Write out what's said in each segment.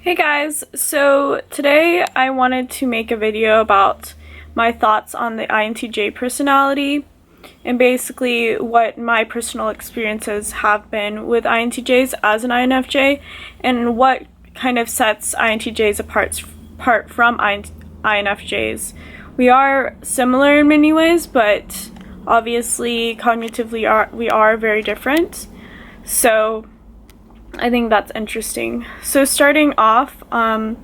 Hey guys, so today I wanted to make a video about my thoughts on the INTJ personality and basically what my personal experiences have been with INTJs as an INFJ and what kind of sets INTJs apart from INFJs. We are similar in many ways, but obviously cognitively we are very different. So I think that's interesting. So starting off, I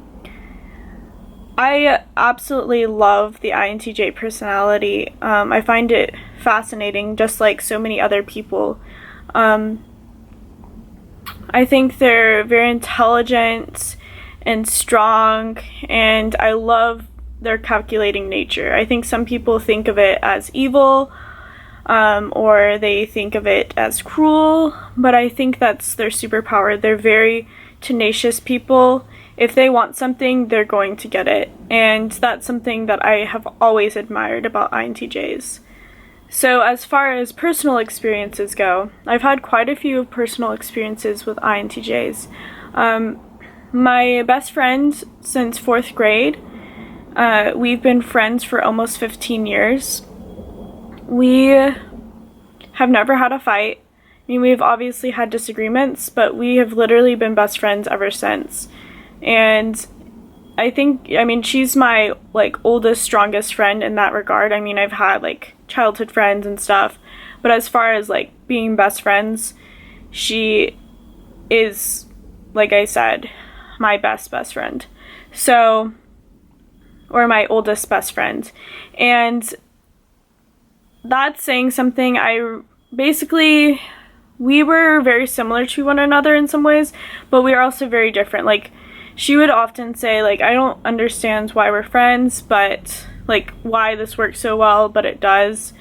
absolutely love the INTJ personality. I find it fascinating, just like so many other people. I think they're very intelligent and strong, and I love their calculating nature. I think some people think of it as evil, or they think of it as cruel, but I think that's their superpower. They're very tenacious people. If they want something, they're going to get it, and that's something that I have always admired about INTJs. So as far as personal experiences go, I've had quite a few personal experiences with INTJs. My best friend since 4th grade, we've been friends for almost 15 years. We have never had a fight. I mean, we've obviously had disagreements, but we have literally been best friends ever since. And I mean, she's my, oldest, strongest friend in that regard. I mean, I've had, childhood friends and stuff. But as far as, being best friends, she is, like I said, my best friend. So, or my oldest best friend. And that's saying something. We were very similar to one another in some ways, but we are also very different. She would often say, I don't understand why we're friends, but, why this works so well, but it does.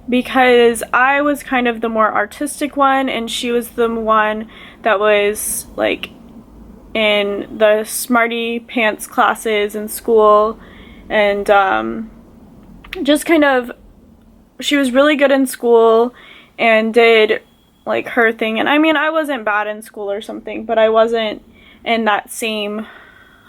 Because I was kind of the more artistic one, and she was the one that was, in the smarty pants classes in school, and, just kind of, she was really good in school and did her thing. And I mean, I wasn't bad in school or something, but I wasn't in that same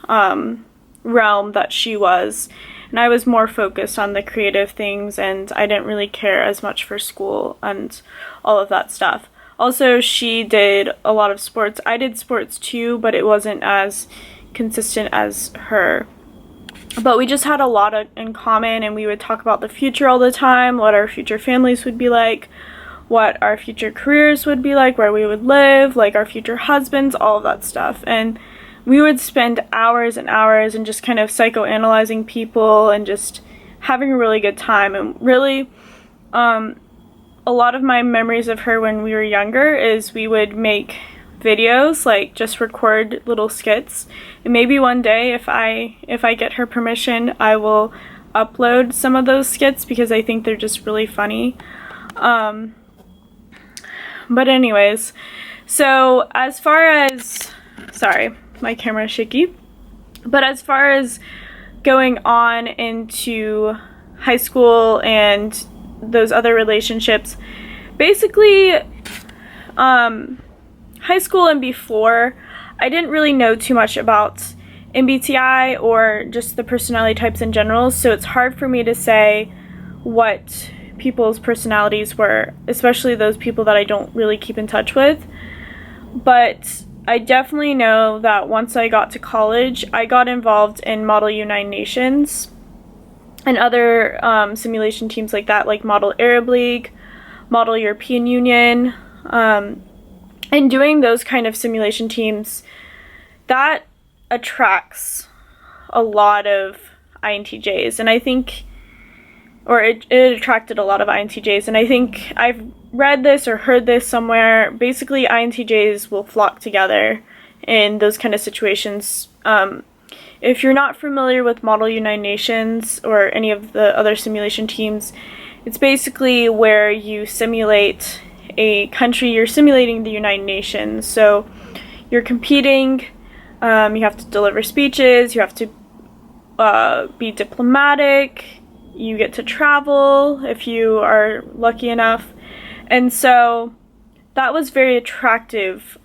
realm that she was. And I was more focused on the creative things, and I didn't really care as much for school and all of that stuff. Also, she did a lot of sports. I did sports too, but it wasn't as consistent as her. But we just had a lot in common, and we would talk about the future all the time, what our future families would be like, what our future careers would be like, where we would live, our future husbands, all of that stuff. And we would spend hours and hours and just kind of psychoanalyzing people and just having a really good time. And really, a lot of my memories of her when we were younger is we would make videos, just record little skits, and maybe one day if I get her permission, I will upload some of those skits because I think they're just really funny. But anyways, so as far as, sorry, my camera's shaky, but as far as going on into high school and those other relationships, basically, high school and before, I didn't really know too much about MBTI or just the personality types in general, so it's hard for me to say what people's personalities were, especially those people that I don't really keep in touch with. But I definitely know that once I got to college, I got involved in Model United Nations and other simulation teams like that, like Model Arab League, Model European Union, and doing those kind of simulation teams, that attracts a lot of INTJs, and I think, or it attracted a lot of INTJs, and I think I've read this or heard this somewhere. Basically, INTJs will flock together in those kind of situations. If you're not familiar with Model United Nations or any of the other simulation teams, it's basically where you simulate a country. You're simulating the United Nations, so you're competing, you have to deliver speeches, you have to be diplomatic, you get to travel if you are lucky enough, and so that was very attractive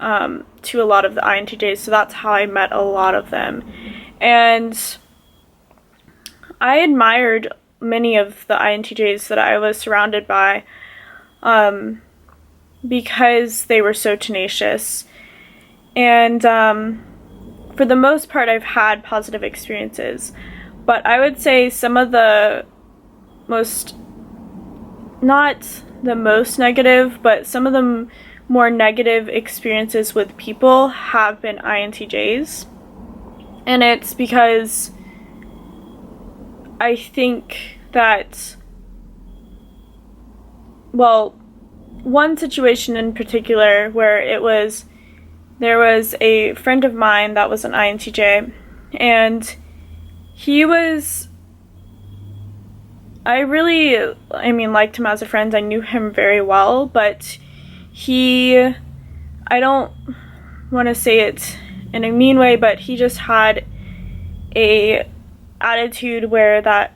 to a lot of the INTJs, so that's how I met a lot of them. And I admired many of the INTJs that I was surrounded by because they were so tenacious. And for the most part, I've had positive experiences. But I would say some of the not the most negative, but some of the more negative experiences with people have been INTJs. And it's because I think that, well, one situation in particular where there was a friend of mine that was an INTJ, and I liked him as a friend. I knew him very well, but I don't want to say it in a mean way, but he just had a attitude where that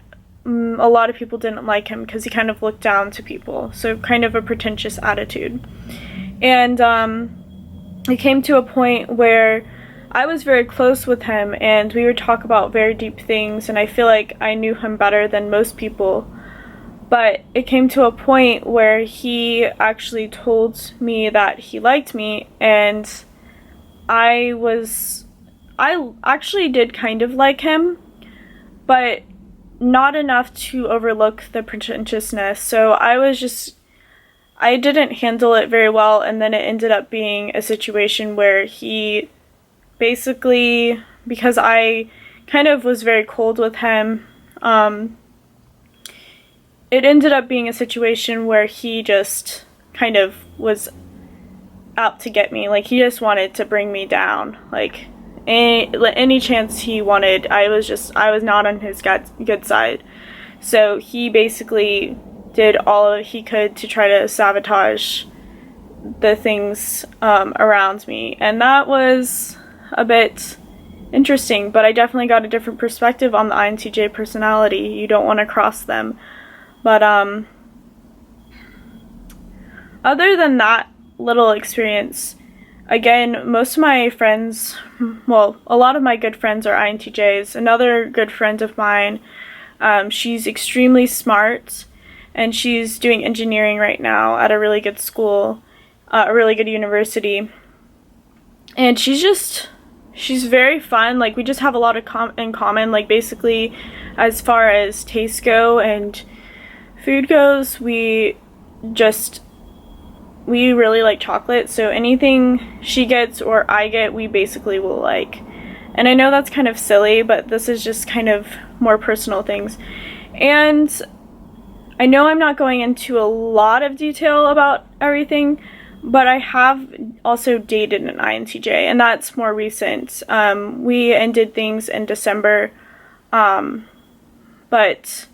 a lot of people didn't like him because he kind of looked down to people, so kind of a pretentious attitude. And it came to a point where I was very close with him, and we would talk about very deep things, and I feel like I knew him better than most people. But it came to a point where he actually told me that he liked me, and I actually did kind of like him, but not enough to overlook the pretentiousness. So I didn't handle it very well, and then it ended up being a situation where he basically, because I kind of was very cold with him, it ended up being a situation where he just kind of was out to get me. Like, he just wanted to bring me down. Like, any chance he wanted, I was not on his good side. So he basically did all he could to try to sabotage the things around me. And that was a bit interesting, but I definitely got a different perspective on the INTJ personality. You don't want to cross them. But other than that little experience, again, most of my friends, well, a lot of my good friends are INTJs. Another good friend of mine, she's extremely smart, and she's doing engineering right now at a really good school, a really good university. And she's very fun. Like, we just have a lot in common. Like, basically, as far as tastes go and food goes, we really like chocolate, so anything she gets or I get, we basically will like. And I know that's kind of silly, but this is just kind of more personal things. And I know I'm not going into a lot of detail about everything, but I have also dated an INTJ, and that's more recent. We ended things in December, but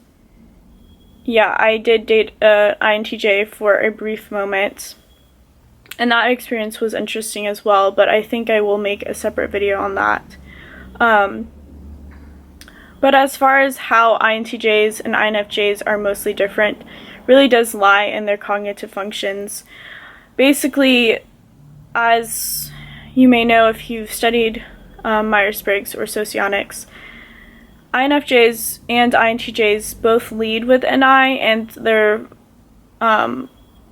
yeah, I did date an INTJ for a brief moment, and that experience was interesting as well, but I think I will make a separate video on that. But as far as how INTJs and INFJs are mostly different, really does lie in their cognitive functions. Basically, as you may know if you've studied Myers-Briggs or Socionics, INFJs and INTJs both lead with NI, and their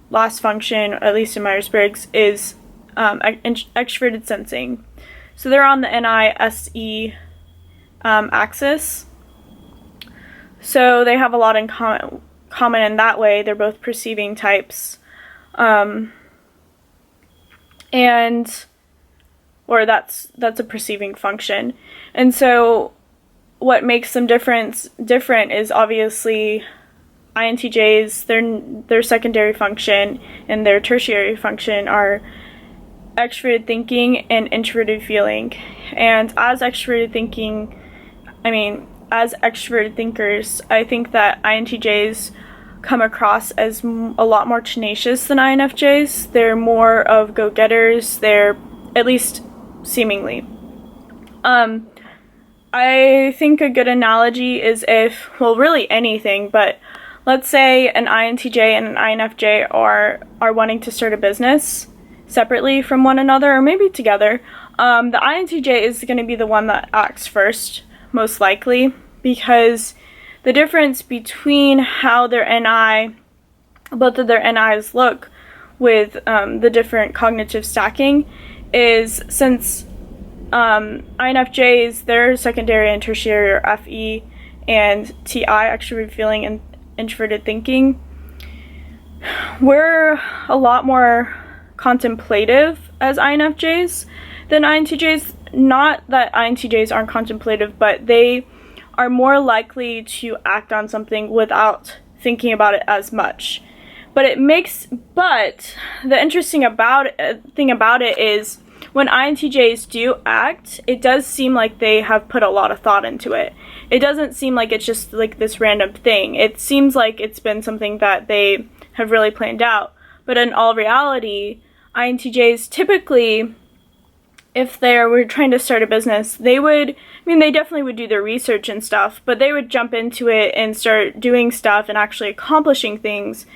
last function, at least in Myers-Briggs, is extroverted sensing. So they're on the NI-SE axis. So they have a lot in common in that way. They're both perceiving types. Or that's a perceiving function. And so what makes them different is obviously INTJs, their secondary function and their tertiary function are extroverted thinking and introverted feeling. And as extroverted thinkers, I think that INTJs come across as a lot more tenacious than INFJs. They're more of go-getters, they're, at least seemingly. I think a good analogy is really anything, but let's say an INTJ and an INFJ are wanting to start a business. separately from one another, or maybe together. The INTJ is going to be the one that acts first, most likely, because the difference between how their both of their NIs look with the different cognitive stacking is, since INFJs, their secondary and tertiary are FE and TI, extroverted feeling and introverted thinking, we're a lot more contemplative as INFJs than INTJs. Not that INTJs aren't contemplative, but they are more likely to act on something without thinking about it as much. But the interesting thing about it is, when INTJs do act, it does seem like they have put a lot of thought into it. It doesn't seem like it's just like this random thing. It seems like it's been something that they have really planned out. But in all reality, INTJs typically, if they were trying to start a business, they definitely would do their research and stuff, but they would jump into it and start doing stuff and actually accomplishing things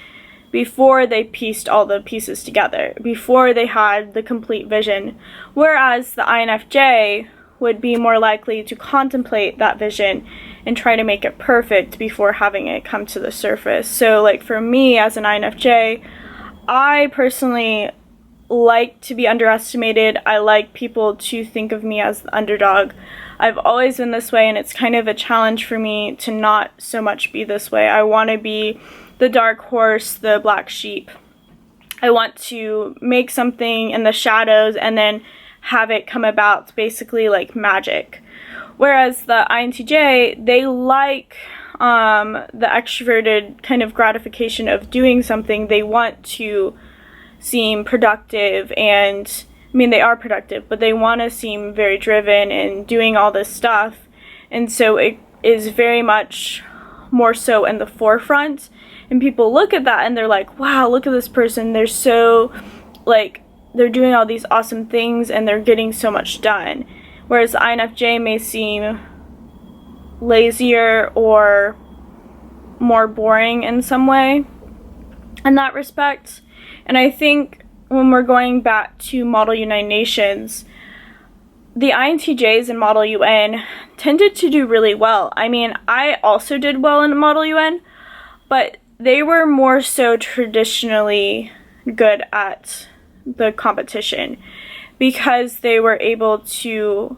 before they pieced all the pieces together, before they had the complete vision. Whereas the INFJ would be more likely to contemplate that vision and try to make it perfect before having it come to the surface. So like for me as an INFJ, I personally like to be underestimated. I like people to think of me as the underdog. I've always been this way, and it's kind of a challenge for me to not so much be this way. I want to be the dark horse, the black sheep. I want to make something in the shadows and then have it come about basically like magic. Whereas the INTJ, they like the extroverted kind of gratification of doing something. They want to seem productive, and they are productive, but they want to seem very driven and doing all this stuff. And so it is very much more so in the forefront. And people look at that and they're like, wow, look at this person. They're so, like, they're doing all these awesome things and they're getting so much done. Whereas the INFJ may seem lazier or more boring in some way in that respect. And I think when we're going back to Model United Nations, the INTJs in Model UN tended to do really well. I also did well in Model UN, but they were more so traditionally good at the competition because they were able to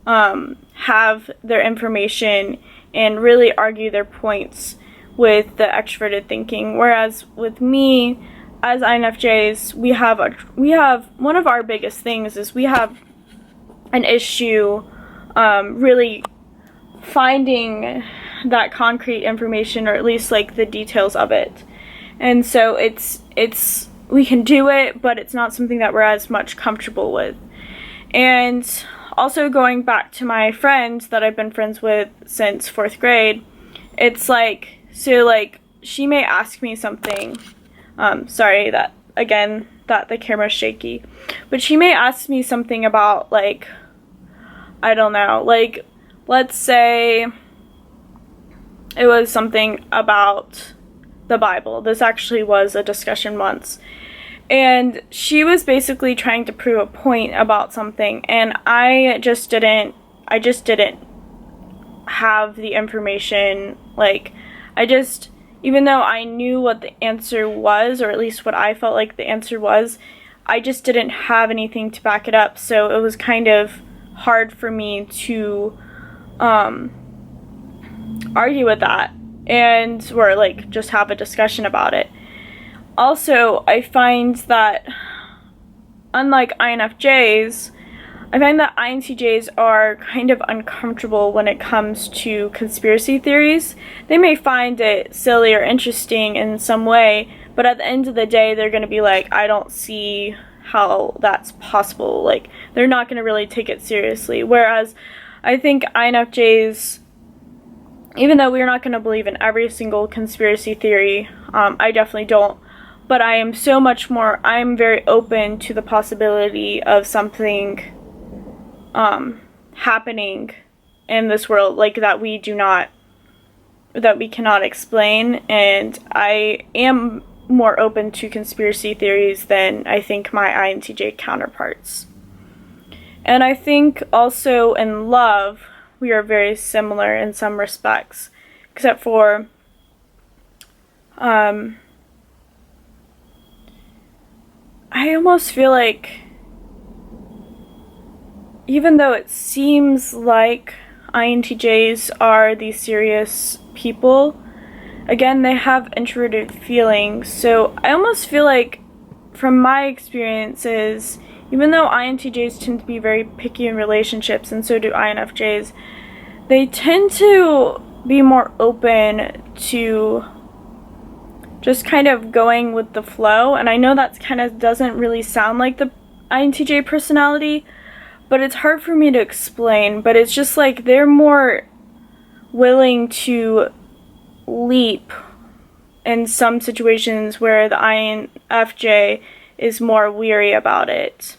have their information and really argue their points with the extroverted thinking. Whereas with me, as INFJs, we have one of our biggest things is we have an issue really finding that concrete information, or at least like the details of it. And so it's we can do it, but it's not something that we're as much comfortable with. And also going back to my friend that I've been friends with since 4th grade, it's like, so like she may ask me something, sorry that again that the camera's shaky, but she may ask me something about, like, I don't know, like let's say it was something about the Bible. This actually was a discussion once. And she was basically trying to prove a point about something, and I just didn't have the information. Like, even though I knew what the answer was, or at least what I felt like the answer was, I just didn't have anything to back it up. So it was kind of hard for me to argue with that or like just have a discussion about it. Also, I find that unlike INFJs, I find that INTJs are kind of uncomfortable when it comes to conspiracy theories. They may find it silly or interesting in some way, but at the end of the day, they're going to be like, I don't see how that's possible. Like, they're not going to really take it seriously. Whereas I think INFJs, even though we're not going to believe in every single conspiracy theory, I definitely don't, but I am I'm very open to the possibility of something happening in this world, like that we cannot explain. And I am more open to conspiracy theories than I think my INTJ counterparts. And I think also in love, we are very similar in some respects, except for I almost feel like, even though it seems like INTJs are these serious people, again, they have introverted feelings. So I almost feel like, from my experiences, even though INTJs tend to be very picky in relationships, and so do INFJs, they tend to be more open to just kind of going with the flow. And I know that kind of doesn't really sound like the INTJ personality, but it's hard for me to explain. But it's just like they're more willing to leap in some situations where the INFJ is more weary about it.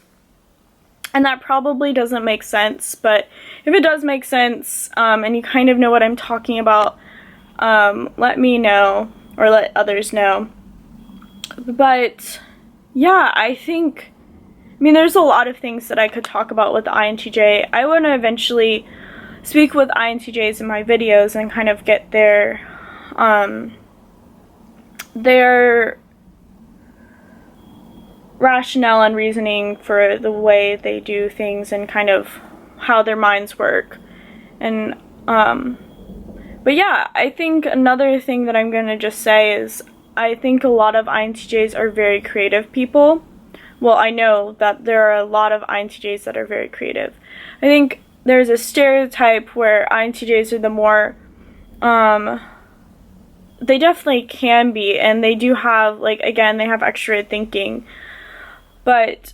And that probably doesn't make sense, but if it does make sense, and you kind of know what I'm talking about, let me know, or let others know. But yeah, I mean, there's a lot of things that I could talk about with the INTJ. I want to eventually speak with INTJs in my videos and kind of get their rationale and reasoning for the way they do things and kind of how their minds work. And but yeah, I think another thing that I'm gonna just say is I think a lot of INTJs are very creative people. Well, I know that there are a lot of INTJs that are very creative. I think there's a stereotype where INTJs are the more they definitely can be, and they do have, like, again, they have extra thinking, but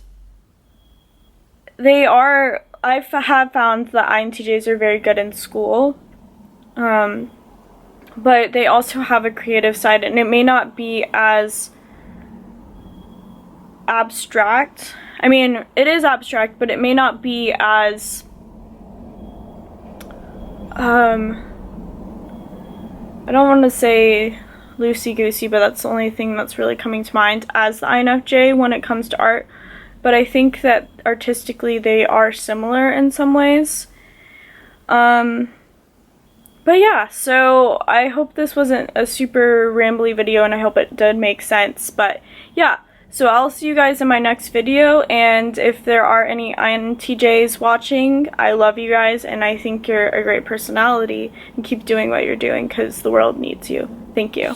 I have found that INTJs are very good in school, but they also have a creative side, and it may not be as abstract. I mean, it is abstract, but it may not be as I don't want to say loosey-goosey, but that's the only thing that's really coming to mind as the INFJ when it comes to art. But I think that artistically they are similar in some ways. But yeah, so I hope this wasn't a super rambly video, and I hope it did make sense. But yeah, so I'll see you guys in my next video, and if there are any INTJs watching, I love you guys, and I think you're a great personality, and keep doing what you're doing because the world needs you. Thank you.